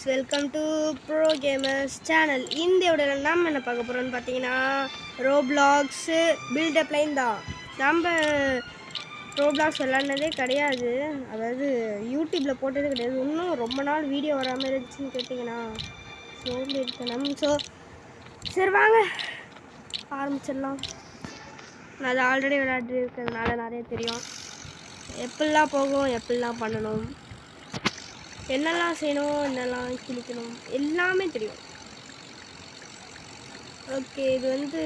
Welcome to bro gamers channel. இந்த வீடியோவில் நம்ம என்ன பார்க்க போகிறோம்னு பார்த்தீங்கன்னா ரோப்ளாக்ஸு பில்டப் லைன் தான். நம்ம ரோப்ளாக்ஸ் விளாட்னதே கிடையாது, அதாவது யூடியூப்பில் போட்டதே கிடையாது. இன்னும் ரொம்ப நாள் வீடியோ வராமல் இருந்துச்சுன்னு கேட்டிங்கன்னா சோம்பி இருக்கணும். ஸோ சரி வாங்க ஆரம்பிச்சிடலாம். நான் அதை ஆல்ரெடி விளையாட்டு இருக்கிறதுனால நிறைய தெரியும், எப்படிலாம் போகும், எப்படிலாம் பண்ணணும், என்னெல்லாம் செய்யணும், என்னெல்லாம் கிழிக்கணும், எல்லாமே தெரியும். ஓகே, இது வந்து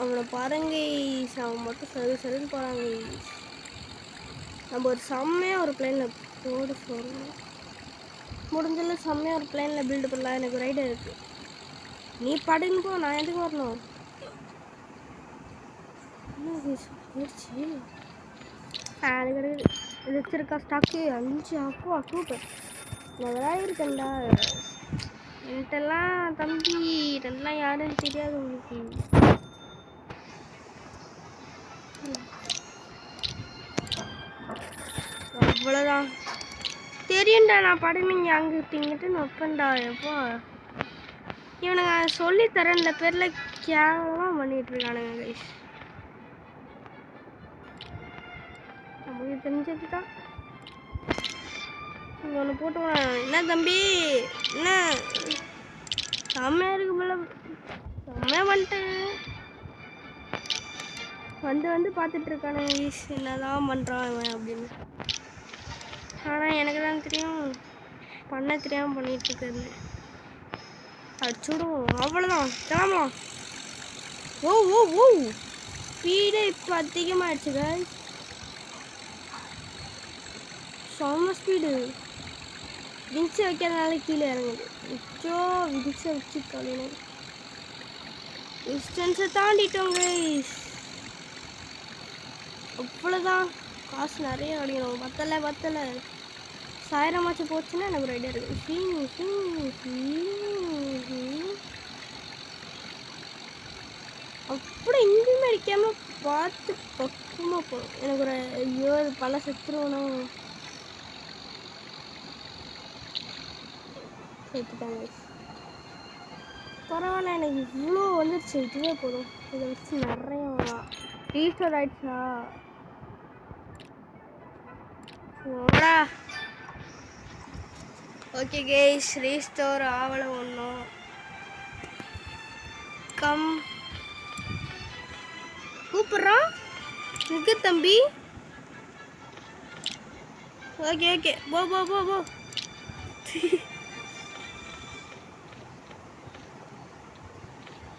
அவனை பாருங்க, அவன் மட்டும் சரின்னு போகிறாங்க. நம்ம ஒரு செம்மையாக ஒரு பிளேனில் போட சொல்லணும், முடிஞ்சல செம்மையாக ஒரு பிளேனில் பில்டு பண்ணலாம். எனக்கு ஒரு ஐடியா இருக்குது. நீ படுன்னு போ, நான் எதுக்கு வரணும்? அது கிடையாது, இது வச்சிருக்கா ஸ்டாக்கு 5 அப்போ சூப்பர். நான் விளையாடிருக்கேன்டா. என்கிட்டலாம் தம்பி இதெல்லாம் யாருன்னு தெரியாது உங்களுக்கு. அவ்வளோதான் தெரியும்டா. நான் படுமீங்க அங்கே திங்கிட்டு நொப்பேன்டா. எப்போ இவனுங்க சொல்லித்தரேன் இந்த பேரில் கேவலமாக பண்ணிகிட்ருக்கானுங்க கைஸ். நமக்கு தெரிஞ்சது தான். ஒன்று போட்டு என்ன தம்பி, என்ன செம்மையாக இருக்கு போல, செம்மையாக வந்துட்டேன். வந்து பார்த்துட்ருக்கானுங்க கைஸ், என்னதான் பண்ணுறான் அவன் அப்படின்னு. ஆனால் எனக்கு தான் தெரியும் பண்ண தெரியாமல் பண்ணிகிட்ருக்காரு. அடிச்சுடும், அவ்வளோதான், கிளம்பலாம். ஓ ஓ ஓ ஸ்பீடே இப்போ அதிகமாகிடுச்சு கைஸ், செம்ம ஸ்பீடு. விங்ஸை வைக்கிறதுனால கீழே இறங்குது. விச்சோ விங்ஸை வச்சு கழியணும். டிஸ்டன்ஸை தாண்டிட்டோம் கைஸ், அவ்வளோதான். காசு நிறைய கிடைக்கணும். பத்தலை 1000 போச்சுன்னா எனக்கு ஒரு ஐடியா இருக்குது. அப்படி எங்கேயுமே அடிக்காமல் பார்த்து பக்கமாக போகணும். எனக்கு ஒரு ஐயோ பல செத்துருவணும். சேர்த்துட்டாங்க பரவாயில்ல, எனக்கு இவ்வளோ வந்துருச்சு, இதுவே போதும். இதை வச்சு நிறைய ரீஸ்டோர் ஆயிடுச்சா. ஓடா ஓகே கேஸ், ரீஸ்டோர் ஆவலை ஒன்றும் கம் கூப்பிட்றான் இருக்கு தம்பி. ஓகே ஓகே போ போ போ போ.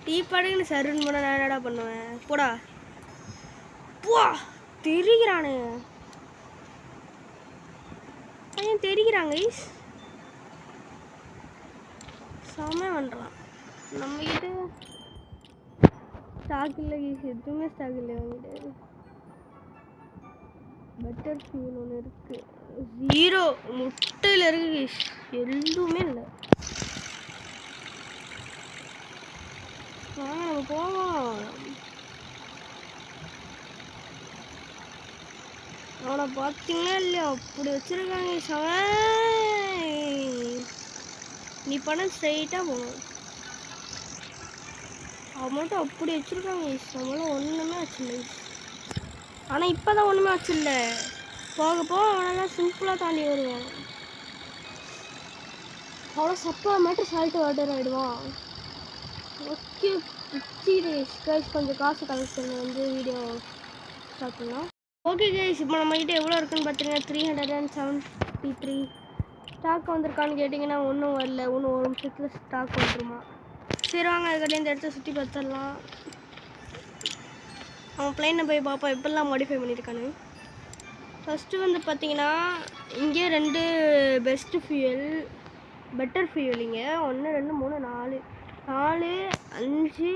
டீ பாடுன்னு சருன்னு போனால் நான் என்னடா பண்ணுவேன், போடா போ. தெரிகிறானே பையன், தெரிகிறாங்க ஈஸ், செம்மையாக பண்ணுறான். நம்மக்கிட்ட ஸ்டாக் இல்லை ஈஸ், எதுவுமே ஸ்டாக் இல்லை அவங்ககிட்ட. பட்டர் ஃபியூல் ஒன்று இருக்குது, 0 முட்டையில் இருக்குது ஈஸ், எதுவுமே இல்லை. வாங்க நம்ம போவோம். அவனை பார்த்தீங்கன்னா இல்லையா அப்படி வச்சுருக்காங்க. நீ பண்ண ஸ்ட்ரைட்டாக போகணும். அவன் மட்டும் அப்படி வச்சுருக்காங்க. அவங்களாம் ஒன்றுமே வச்சில்லை. ஆனால் இப்போ தான் ஒன்றுமே வச்சில்ல, போக போக அவனெல்லாம் சிம்பிளாக தாண்டி வருவான். அவ்வளோ சப்பா மட்டும் சால்ட்டு வாட்டர் ஆகிடுவான். ஓகே கைஸ், கொஞ்சம் காசு கலெக்ட் பண்ணி வந்து வீடியோ ஸ்டார்ட் பண்ணலாம். ஓகே கைஸ், இப்போ நம்மகிட்ட எவ்வளோ இருக்குன்னு பார்த்தீங்கன்னா 373 ஸ்டாக் வந்திருக்கான்னு கேட்டிங்கன்னா ஒன்றும் வரல. இன்னும் ஒரு நிமிஷத்தில் ஸ்டாக் வந்துருமா. சரி வாங்க அதுக்கிட்ட இந்த இடத்த சுற்றி பார்த்துடலாம். அவன் பிளைனை போய் பார்ப்போம் எப்படிலாம் மாடிஃபை பண்ணியிருக்கானு. ஃபஸ்ட்டு வந்து பார்த்தீங்கன்னா இங்கே 2 பெஸ்ட்டு ஃபியூயல், பெட்டர் ஃபியூயலிங்க. 1 2 3 4 5 6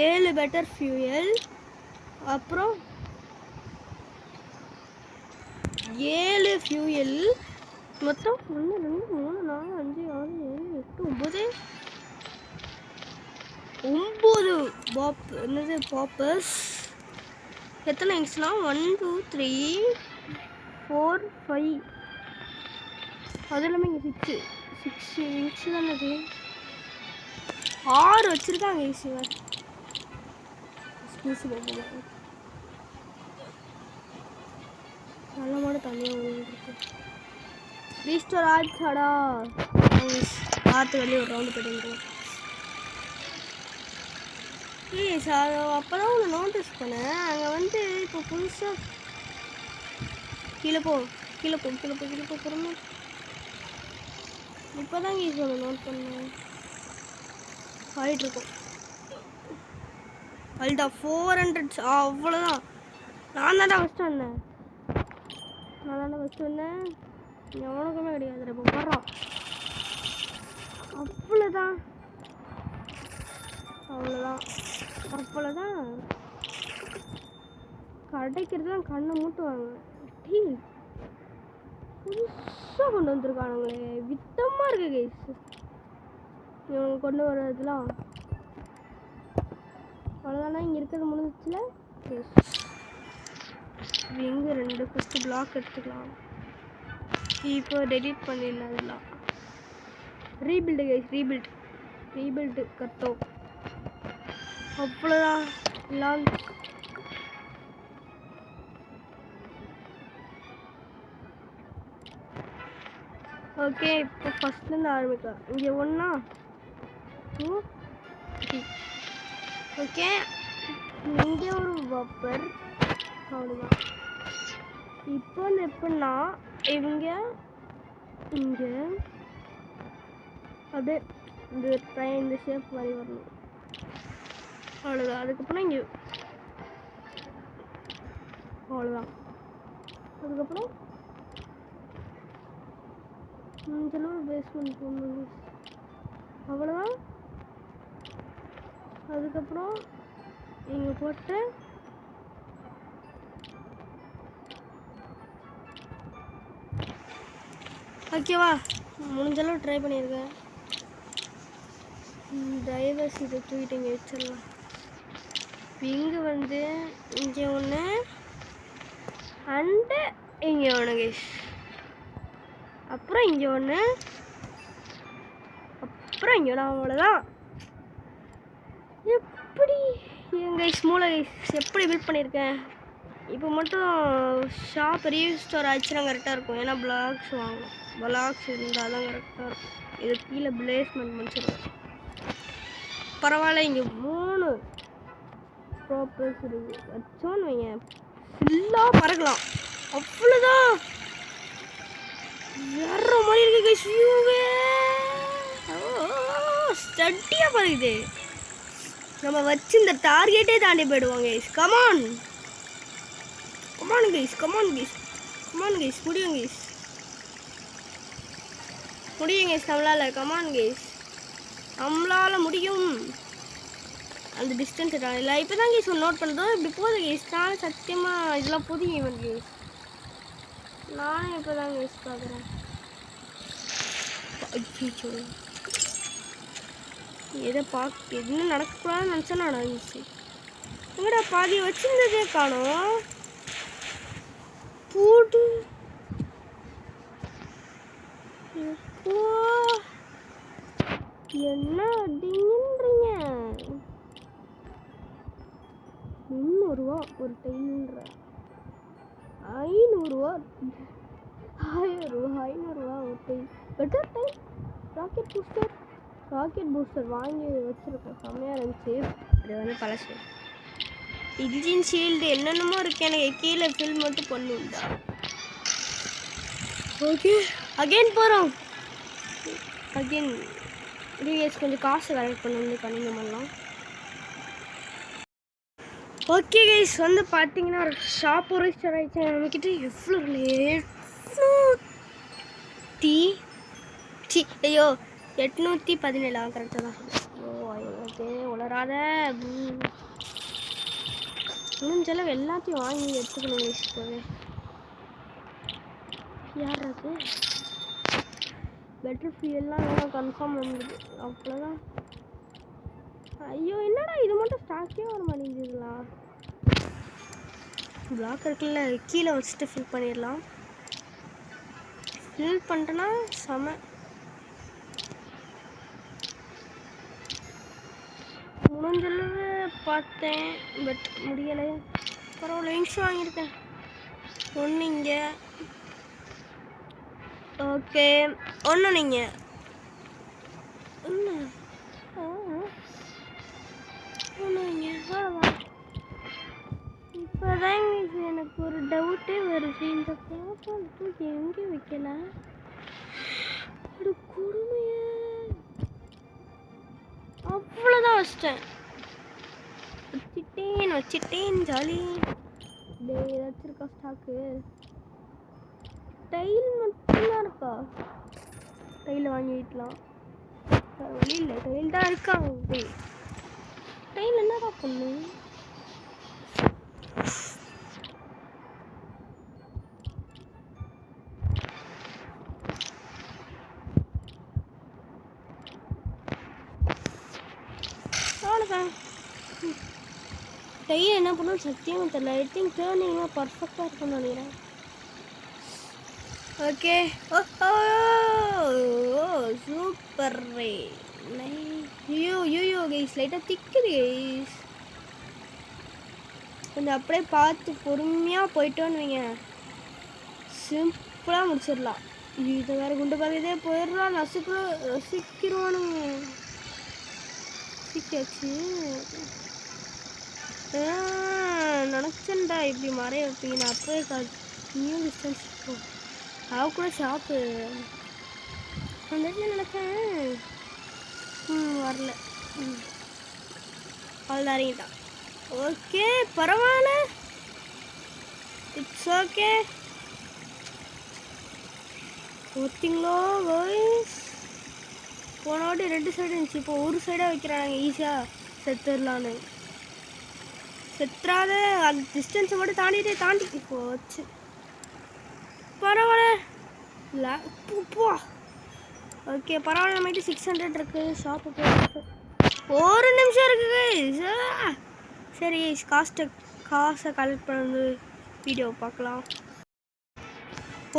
7 பெட்டர் ஃபியூயல். அப்புறம் 7 ஃபியூயல் மொத்தம். 1 2 3 4 5 6 7 8 9 9 என்னது பாப்பர்ஸ். எத்தனை இன்ச்னா 1 2 3 4 5 அது எல்லாமே இங்கே 6 இன்ச்சு தானே அது. 6 வச்சுருக்காங்க ஈஸியாக. நல்ல மாடு தனியாக ஓடிட்டு ரீஸ்டோர் ஆச்சாடா. பார்த்து வெளியே ஒரு ரவுண்டு போயிட்டு சார். அப்போ தான் ஒன்று நோட்டீஸ் பண்ணேன். அங்கே வந்து இப்போ புதுசாக கீழே போ பொறுமை. இப்போ தான் ஈஸி ஒன்று நோட் பண்ணேன். ஆகிட்டுருக்கோம் அல்டா 400 அவ்வளோதான். நான் தானே ஃபஸ்ட்டு வந்தேன். எவனுக்குமே கிடையாது. இப்போ வர்றோம் அவ்வளோதான். கிடைக்கிறதுலாம் கண்ணை மூட்டுவாங்க. டீ புதுசாக கொண்டு வந்துருக்கானுங்களே, வித்தமாக இருக்கு கைஸ் இவங்க கொண்டு வர்றதுலாம். அவ்வளோதானா, இங்கே இருக்கிறது முடிஞ்சிச்சுல. எங்கே 2 ஃபஸ்ட்டு பிளாக் எடுத்துக்கலாம். இப்போ டெலிட் பண்ணிடலாம். அதெல்லாம் ரீபில்டு கைஸ், ரீபில்டு கட்டோம். அவ்வளோதான் எல்லாம். ஓகே, இப்போ ஃபஸ்ட்லேருந்து ஆரம்பிக்கலாம். இங்கே 1 2 3. ஓகே, இங்கே ஒரு பப்பர். அவ்வளோதான். இப்போ எப்படின்னா இவங்க இங்கே அப்படியே இந்த ஷேப் மாதிரி வரணும். அவ்வளோதான். அதுக்கப்புறம் இங்கே அவ்வளோதான். அதுக்கப்புறம் இதெல்லாம் பேஸ்மெண்ட் போடணும். அவ்வளோதான். அதுக்கப்புறம் இங்கே போட்டு ஓகேவா, முடிஞ்சளவு ட்ரை பண்ணியிருக்கேன். டைவர்ஸ் இதை தூக்கிட்டு இங்கே வச்சிடலாம். இங்கே வந்து இங்கே ஒன்று அண்டு இங்கே ஒன்று கைஸ். அப்புறம் இங்கே ஒன்று, அப்புறம் இங்கே ஒன்று. அவ்வளோதான். எப்படி என் கைஸ் மூளை கைஸ் எப்படி பில்ட் பண்ணியிருக்கேன். இப்போ மட்டும் ஷாப் ரீஸ்டோர் ஆச்சுன்னா கரெக்டாக இருக்கும். ஏன்னா பிளாக்ஸ் வாங்கணும். பிளாக்ஸ் இருந்தால் தான் கரெக்டாக இருக்கும். இது கீழே பிளேஸ்மெண்ட் முடிச்சிடுவேன். பரவாயில்ல, இங்கே 3 ப்ராப்பர்ஸ் இருக்குது. வச்சோன்னு வைங்க ஃபுல்லாக பறக்கலாம். அவ்வளோதான். வேற மாதிரி இருக்கு கைஸ். வியூவே ஸ்டட்டியாக பறக்குது. நம்ம வச்சு இந்த டார்கெட்டே தாண்டி போயிடுவோம் guys. Come on guys, come on guys, முடியும் கைஸ், நம்மளால். கமான் கைஸ், நம்மளால் முடியும். அந்த டிஸ்டன்ஸ் இல்லை. இப்போ தான் கைஸ் நோட் பண்ணுறோம். இப்படி போகுது கைஸ். நானும் சத்தியமாக இதெல்லாம் புது ஈவெண்ட் கைஸ். நானும் இப்போ தான் கைஸ் பார்க்குறேன். எதை என்ன நடக்கக்கூடாதுன்னு நினச்சா நடந்துச்சு. எங்கடா பாதி வச்சுருந்ததே காணும். போட்டு என்ன அடிங்கன்றீங்க. 300 ரூபா ஒரு டைம்ன்ற. 500 ரூபா 1000 ரூபா 500 ரூபா ஒரு time. Better time. Rocket booster வாங்கி வச்சுருக்கோம். செம்மையாக இருந்துச்சு. அது வந்து பழசு. இன்ஜின் ஷீல்டு என்னென்னமோ இருக்கு. எனக்கு கீழே ஃபில் மட்டும் பண்ணுண்டா. ஓகே, அகெயின் போகிறோம். அகெயின் ரீஎஸ் கொஞ்சம் காசு கலெக்ட் பண்ண வந்து கணிங்க பண்ணலாம். ஓகே கைஸ், வந்து பார்த்தீங்கன்னா ஒரு ஷாப் ரெஜிஸ்டர் ஆகிடுச்சு. நம்மக்கிட்ட எவ்வளோ 817 கரெக்டாக தான். ஓ எனக்கு உளராத. முடிஞ்சளவு எல்லாத்தையும் வாங்கி எடுத்துக்கணும் கைஸ். இப்போவே யார் அது பெட்டர் ஃபியூல்லாம் வேணும் கன்ஃபார்ம் வந்துது. அவ்வளோதான். ஐயோ என்னடா இது மட்டும் ஸ்டாக்கே வர மாட்டேங்குதுலாம். பிளாக் இருக்குல்ல கீழே வச்சுட்டு ஃபில் பண்ணிடலாம். ஃபில் பண்ணிட்டேன்னா செம. முடிஞ்சளவு பார்த்தேன் பட் முடியலை. பரவாயில்ல விங்ஸ் வாங்கியிருக்கேன். ஒன்று இங்கே. ஓகே ஒன்று நீங்கள் ஒன்று ஒன்று இங்கே வா. இப்போதாங்க எனக்கு ஒரு டவுட்டே வருது. இந்த பாப்பா தூக்கி எங்கே வைக்கல? அது கொடுமைய அவ்வளோதான் வச்சிட்டேன். வச்சிட்டேன் ஜாலி. டே ஏதாச்சும் இருக்கா ஸ்டாக்கு? டைல் மட்டும்தான் இருக்கா? டைல் வாங்கிக்கலாம். வழி இல்லை, டைல் தான் இருக்காங்க. டைல் என்னடா பண்ணு? அவ்வளோதான். டைல் என்ன பண்ணணும் சத்தியமாக தெரியல. ஐ திங்க் டேர்னிங்லாம் பர்ஃபெக்டாக இருக்கும்னு நினைக்கிறேன். ஓகே சூப்பர் ரே. ஐயோ கைஸ் லைட்டாக திக்குது கைஸ். கொஞ்சம் அப்படியே பார்த்து பொறுமையாக போயிட்டோன்னு வைங்க, சிம்பிளாக முடிச்சிடலாம். இதை வேறு குண்டு பகுதியே போயிடலாம். ரசிக்கிறோனுங்க. சிக்காச்சு நினச்சேன்டா இப்படி மறைய வைப்பீங்க. நான் அப்போவே நியூ டிஸ்டன்ஸ் அவ கூட ஷாப்பு அந்த இடத்துல நினச்சேன். வரல. அவ்வளோ இறங்கிட்டான். ஓகே பரவாயில்ல, இட்ஸ் ஓகே. ஓத்திங்களோ வாய்ஸ் போன வாட்டி 2 சைடு இருந்துச்சு, இப்போ ஒரு சைடாக வைக்கிறாங்க. ஈஸியாக செத்துடலான்னு. செத்துறாத, அந்த டிஸ்டன்ஸை மட்டும் தாண்டி போச்சு. பரவாயில்ல. ஓகே பரவாயில்ல. நம்மகிட்ட 600 இருக்கு. ஷாப்பு போயிருக்கு. ஒரு நிமிஷம் இருக்குது. சரி காசை கலெக்ட் பண்ணி வீடியோ பார்க்கலாம்.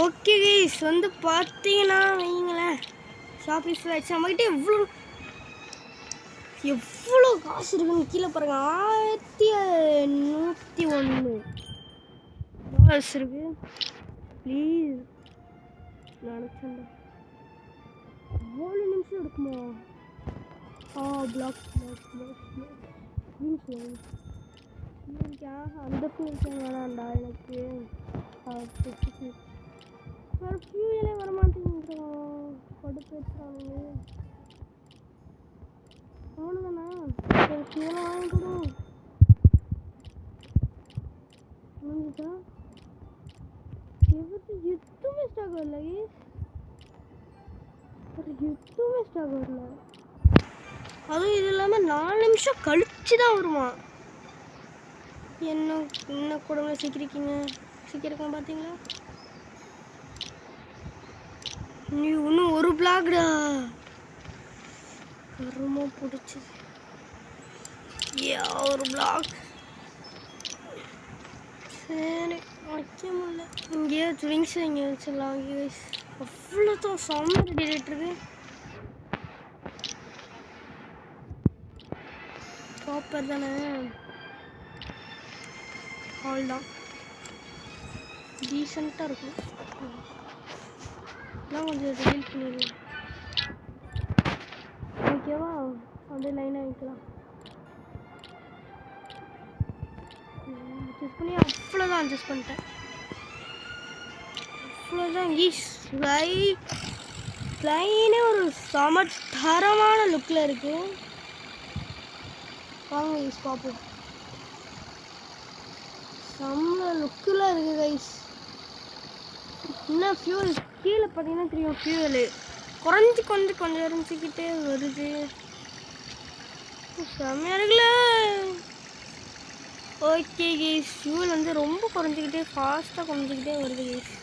ஓகே கைஸ் வந்து பார்த்தீங்கன்னா வைங்களேன், ஷாப்பிஸில் வச்சு நம்மகிட்ட எவ்வளோ காசு இருக்குன்னு கீழே பாருங்க. 1101 காசு இருக்கு. ப்ளீஸ் நினச்சேன். 4 நிமிஷம் எடுக்குமா? பிளாக் அந்த ஃபியூல் வேணாண்டா எனக்கு. வேறு ஃபியூலே வரமாட்டேங்கிறோம். கொடுத்துருக்காங்க அவ்வளோதானா? சரி ஃபியூலை வாங்கிக்கணும். முடிஞ்சுதா? எதுவுமே ஸ்டாக் வரல. எதுவுமே ஸ்டாக் வரல. அதுவும் இது இல்லாமல் 4 நிமிஷம் கழிச்சு தான் வருமா? என்ன கொடுங்க. சீக்கிரம் பார்த்தீங்களா? நீ இன்னும் ஒரு பிளாக்டா ரொம்ப பிடிச்சது. ஒரு பிளாக். சரி வைக்க முடியல. இங்கேயே ட்ரிங்க்ஸ் இங்கே வச்சிடலாம். அவ்வளோதான் செம்ம ரெடி இருக்கு. ப்ராப்பர் தானே? ஹால் தான் டீசெண்டாக இருக்கும். நான் கொஞ்சம் ரிலீல் பண்ணிடலாம். ஓகேவா? அப்படியே லைனாக வைக்கலாம். அட்ஜஸ்ட் பண்ணி அவ்வளோதான். அட்ஜஸ்ட் பண்ணிட்டேன். அவ்வளோதான். லைனே ஒரு சமத்தரமான லுக்கில் இருக்கு. வாங்க கைஸ் பார்ப்போம். செம்ம லுக்கில் இருக்குது கைஸ். இன்னும் ஃபியூல் கீழே பார்த்தீங்கன்னா தெரியும். ஃபியூவலு கொஞ்சம் இறஞ்சிக்கிட்டே வருது. செம்மையாக இருக்குல்ல? ஓகே கைஸ் ஃபியூல் வந்து ரொம்ப குறைஞ்சிக்கிட்டே ஃபாஸ்ட்டாக குறைஞ்சிக்கிட்டே வருது கைஸ்.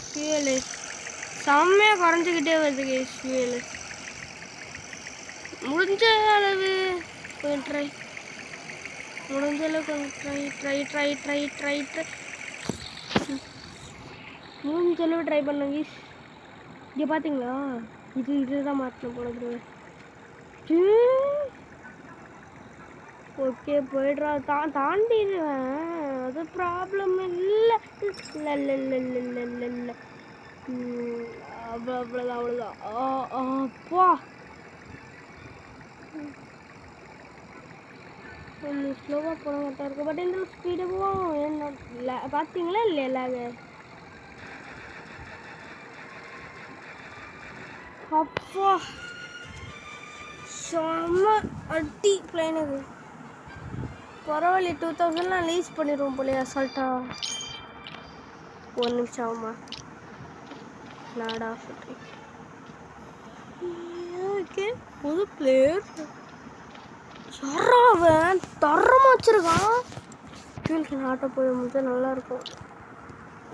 ஃபியூவலு செம்மையாக குறைஞ்சிக்கிட்டே வருது கைஸ். ஃபியூவலு முடிஞ்ச அளவு கொஞ்சம் ட்ரை, முடிஞ்ச அளவு கொஞ்சம் ட்ரை முடிஞ்ச அளவு ட்ரை பண்ணுங்க. இங்கே பார்த்தீங்களா, இதுதான் மாற்றணும் போல. ஓகே போய்ட்றா, தாண்டிடுவேன், அது ப்ராப்ளம் இல்லை. இல்லை அவ்வளோதான். அப்பா கொஞ்சம் ஸ்லோவாக போன மாட்டா இருக்கு. பட் இந்த ஸ்பீடு போவோம். என்ன பார்த்தீங்களா இல்லையா எல்லாங்க? அப்பா செம்ம அடி பிளைனுக்கு. பரவாயில்ல, 2000 லீஸ் பண்ணிடுவோம் போல அசால்ட்டா. ஒரு நிமிஷம் ஆகுமா நாடா சொல்கிறேன். ஓகே புது பிளேயர் யாராவன் தரமாக வச்சுருக்கான். கீழே ஆட்டோ போய் முடிஞ்சா நல்லாயிருக்கும்.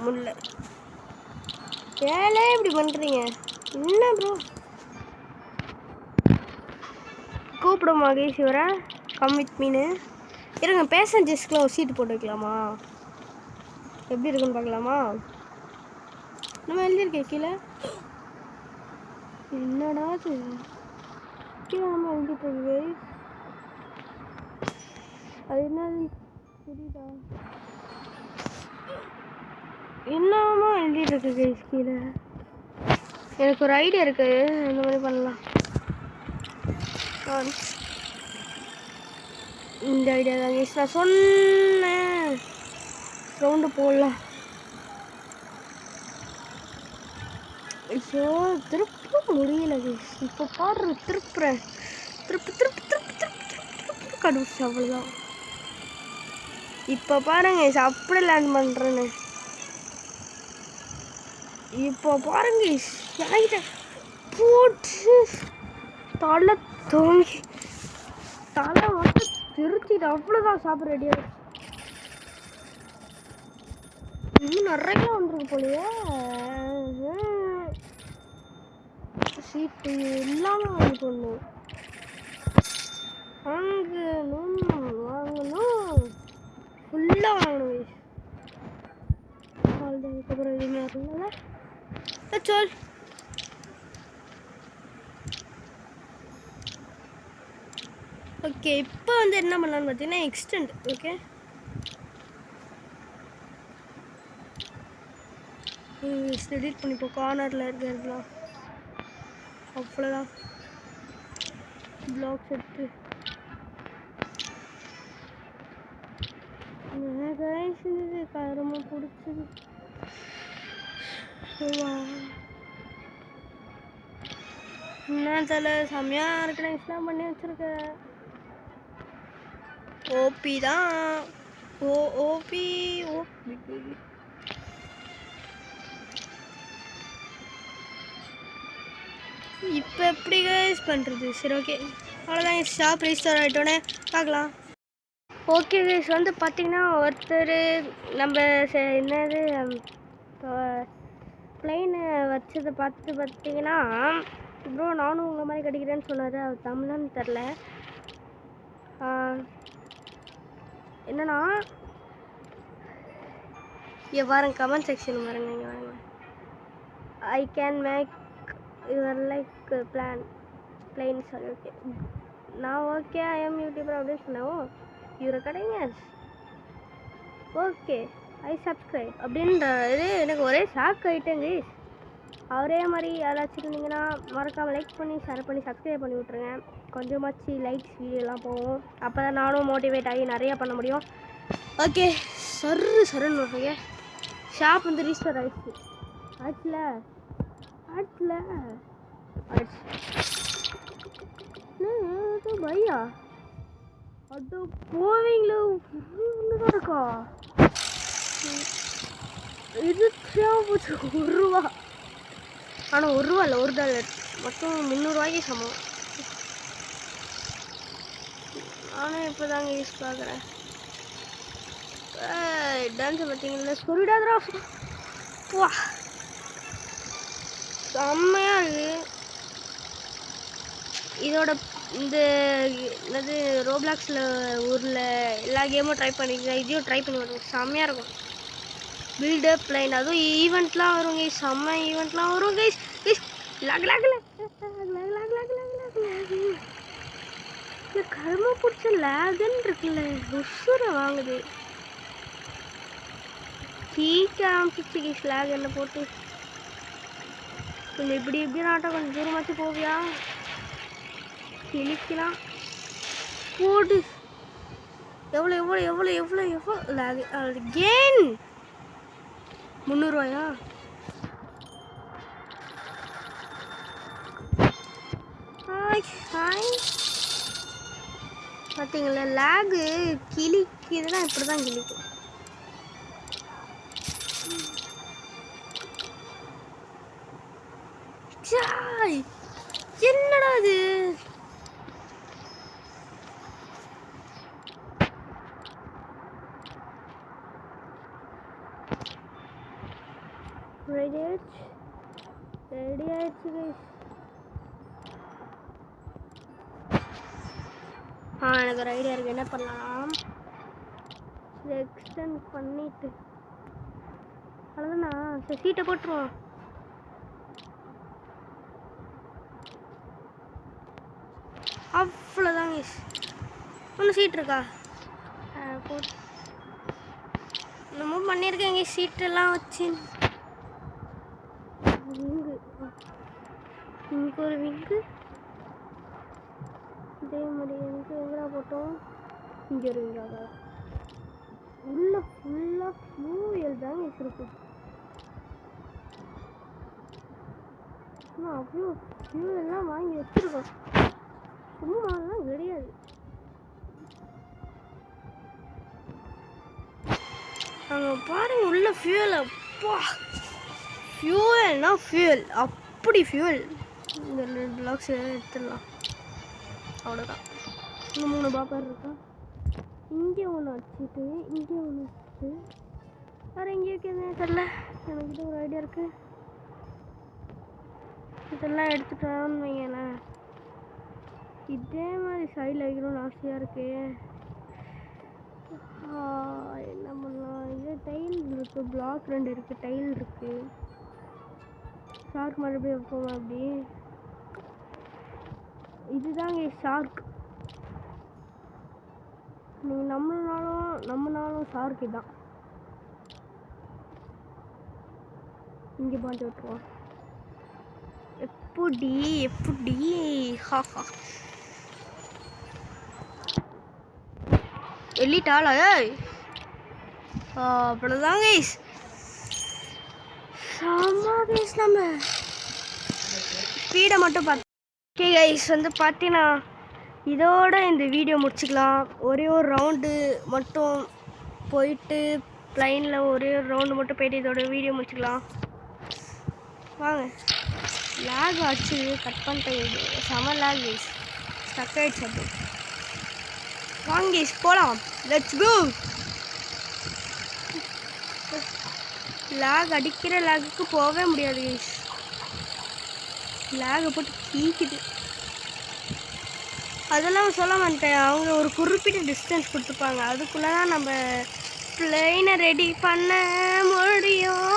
முடியல, ஏழே இப்படி பண்ணுறீங்க என்ன ப்ரோ? கூப்பிடும் மகேஷ் வரேன், கம் வித் மீனு. இருங்க, பேசஞ்சர்ஸ்க்குலாம் ஒரு சீட்டு போட்டு வைக்கலாமா? எப்படி இருக்குன்னு பார்க்கலாமா? நம்ம எழுதியிருக்கேன் கீழே. என்னடா அது கீழே நம்ம எழுதிட்டு, அது என்னது புரியுதா? என்னமா எழுதிட்டு இருக்கு கைஸ் கீழே? எனக்கு ஒரு ஐடியா இருக்கு, இந்த மாதிரி பண்ணலாம். இந்த ஐடியா தான் கைஸ் நான் சொன்னேன். ரவுண்டு போடலாம். ஐயோ திருப்ப முடியல கைஸ். இப்போ பாடுற திருப்புறேன், திருப்பு கடுச்சு, அவ்வளோதான். இப்போ பாருங்க அப்படி லேண்ட் பண்ணுறேன்னு. இப்போ பாருங்க என்கிட்ட போட்டு தலை தோங்கி தலை மட்டும் திருச்சிட்டு அவ்வளோதான். சாப்பிட ரெடியாக இன்னும் நிறைய வந்துருக்கு போலையே. சீட்டு இல்லாமல் வாங்கிட்டு வரணும், வாங்கணும் ஃபுல்லாக வாங்கணும். அதுக்கப்புறம் எதுவுமே வரல சொல். ஓகே இப்போ வந்து என்ன பண்ணலான்னு பார்த்தீங்கன்னா எக்ஸ்டெண்ட். ஓகே எடிட் பண்ணிப்போ கார்னரில் இருக்கிறதுலாம் அவ்வளோதான். பிளாக்ஸ் எடுத்து ரொம்ப பிடிச்சது. என்ன தலை செம்மையாக இருக்கு, இஸ்லாம் பண்ணி வச்சுருக்க. ஓபி தான், ஓபி. இப்போ எப்படி கைஸ் பண்ணுறது? சரி ஓகே அவ்வளோதான். ஷாப் ரீஸ்டோர் ஆகிட்டோன்னே பார்க்கலாம். ஓகே கைஸ் வந்து பார்த்திங்கன்னா ஒருத்தர் நம்ம என்னது பிளைனு வச்சதை பார்த்திங்கன்னா ப்ரோ நானும் உங்கள் மாதிரி கிடைக்கிறேன்னு சொன்னார். அவர் தமிழ்னு தெரில. என்னன்னா இங்கே பாருங்க, கமெண்ட் செக்ஷன் பாருங்க, இங்கே வாங்க. I can make your like plain sari. Okay நான் ஓகே ஐ எம் யூடியூபர் அப்படின்னு சொன்னோம். இவரை கடைங்க ஓகே ஐ சப்ஸ்கிரைப் அப்படின்றது எனக்கு ஒரே ஷாக் ஆகிட்டேங்க. அவரே மாதிரி யாராச்சும் இருந்தீங்கன்னா மறக்காமல் லைக் பண்ணி ஷேர் பண்ணி சப்ஸ்கிரைப் பண்ணி விட்ருங்க. கொஞ்சமாச்சு லைக்ஸ் வீடியோலாம் போகும். அப்போ தான் நானும் மோட்டிவேட் ஆகி நிறையா பண்ண முடியும். ஓகே சருன்னு விட்ருங்க. ஷாப் வந்து ரீஸ்டோர் ஆகிடுச்சு. ஆச்சுல பையா அது போவீங்களோ ஒன்றுதான் இருக்கா. இது தேவைப்போச்சு ₹1. ஆனால் ₹1 இல்லை, $1 மொத்தம் ₹300 சமம். நானும் இப்போ தாங்க யூஸ் பார்க்குறேன். டான்ஸை பார்த்தீங்களா, சொல்லிடாதரா. வா செம்மையாக இருக்குது. இதோட இந்த என்னது ரோப்ளாக்ஸில் ஊரில் எல்லா கேமும் ட்ரை பண்ணிக்கிறேன். இதையும் ட்ரை பண்ணி விடுங்க, செம்மையாக இருக்கும். பில்டப் லைன் அதுவும் ஈவெண்ட்லாம் வரும் கைஸ், செம்ம ஈவெண்ட்லாம் வரும் guys. Guys lock lock lock இந்த கருமை பிடிச்ச லேகுன்னு இருக்குல்ல, உசுரை வாங்குது. சீக்கிரம் ஆரம்பிச்சிச்சு கைஸ் லேக் என்ன போட்டு. கொஞ்சம் இப்படி இப்படி நாட்டம் கொஞ்சம் தூரமாச்சு போவியா, கிழிக்கலாம் போடு. எவ்வளோ எவ்வளோ எவ்வளோ எவ்வளோ எவ்வளோ லேக் கேன் 300 ரூபாயா? ஹாய் பார்த்தீங்களா, லேகு கிளிக்குதுன்னா இப்படி தான் கிளிக்கும். என்னடா இது, ரெடி ஆயிடுச்சு கைஸ். எனக்கு ஒரு ஐடியா இருக்குது, என்ன பண்ணலாம், இதை எக்ஸ்டெண்ட் பண்ணிட்டு அவ்வளோதானா. சரி சீட்டை போட்டுருவோம். அவ்வளோதாங்க கைஸ். ஒன்றும் சீட் இருக்கா போட்டு இன்னமும் பண்ணியிருக்கேன் கைஸ், சீட்டெல்லாம் வச்சு. விங்கு இங்கே ஒரு விங்கு, இதே மாதிரி எங்கே எங்கடா போட்டோம், இங்கே ஒரு விங்காக உள்ள ஃபுல்லாக ஃப்யூயல் தாங்க இருக்கு. அவ்வளோ ஃப்யூயெல்லாம் வாங்கி வச்சுருக்கோம், சும்மாலாம் கிடையாது. அங்கே பாருங்க உள்ள ஃபியூயல், அப்பா ஃபியூயல்னா ஃபியூயல், அப்படி ஃபியூயல். இந்த 2 பிளாக்ஸ் எடுத்துடலாம், அவ்வளோதான். இன்னும் 3 பாப்பர் இருக்கா, இங்கே ஒன்று வச்சுட்டு இங்கே ஒன்று வச்சுட்டு வேறு எங்கேயோ வைக்கிறதுன்னு தெரில. எனக்கிட்ட ஒரு ஐடியா இருக்குது, இதெல்லாம் எடுத்துட்டான்னு வைங்களேன். இதே மாதிரி சைடில் வைக்கணும்னு ஆசையாக இருக்கு. என்ன பண்ணலாம், இது டைல் இருக்குது, பிளாக் 2 இருக்குது, டைல் இருக்குது. ஷார்க் மறுபடியும் வைப்போமா அப்படி, இதுதாங்க ஷார்க். நீங்கள் நம்மனாலும் ஷார்க் இதுதான். இங்கே பாட்டு விட்டுருவோம். எப்படி எப்படி ஹாஹா எல்லிட்டாளா அவ்வளோதான் கைஸ். ஆமா கைஸ், நம்ம ஸ்பீடை மட்டும் பார்த்து. ஓகே கைஸ், வந்து பார்த்தீங்கன்னா இதோட இந்த வீடியோ முடிச்சுக்கலாம். ஒரே ஒரு ரவுண்டு மட்டும் போயிட்டு ப்ளைனில் ஒரே ஒரு ரவுண்டு மட்டும் போயிட்டு இதோட வீடியோ முடிச்சுக்கலாம் வாங்க. லேக் ஆச்சு, கட் பண்ணிட்டேன், செம லேக் கைஸ், ஸ்டக் ஆகிடுச்சு. அப்படி வாங்க கைஸ் போகலாம், லெட்ஸ் கோ. லேக் அடிக்கிற லேகுக்கு போகவே முடியாது கைஸ், லேகை போட்டு கீக்குது. அதெல்லாம் சொல்ல மாட்டேன், அவங்க ஒரு குறிப்பிட்ட டிஸ்டன்ஸ் கொடுத்துருப்பாங்க, அதுக்குள்ளே தான் நம்ம ப்ளைனை ரெடி பண்ண முடியும்.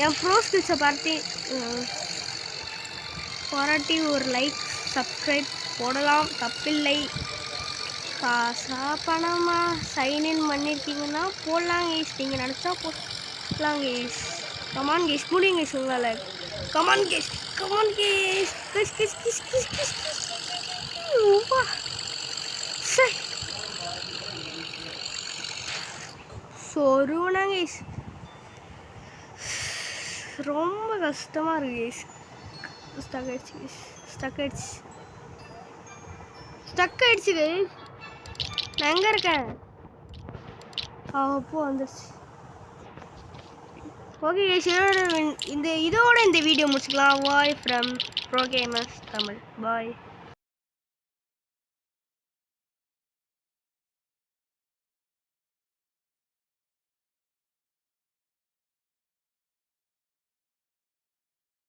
என் ப்ரோ ஸ்கில்ஸை பாராட்டி ஒரு லைக் சப்ஸ்கிரைப் போடலாம், தப்பில்லை. காசா பணமா சைன்இன் பண்ணியிருக்கீங்கன்னா போடலாம் கைஸ், நீங்கள் நினச்சா போடலாம் கைஸ். கமான் கைஸ், முடியும் கைஸ் உங்களால். Come on guys, come on guys, kiss kiss kiss kiss kiss kiss. சரி சொருவனா கைஸ், ரொம்ப கஷ்டமாக இருக்குது கைஸ். ஸ்டக் ஆகிடுச்சு கைஸ், ஸ்டக் ஆகிடுச்சு கைஸ். நான் எங்கே இருக்கேன், அப்போ வந்துடுச்சு. ஓகே கைஸ், இதோட இந்த வீடியோ முடிச்சுக்கலாம். Bye from bro gamers Tamil, bye.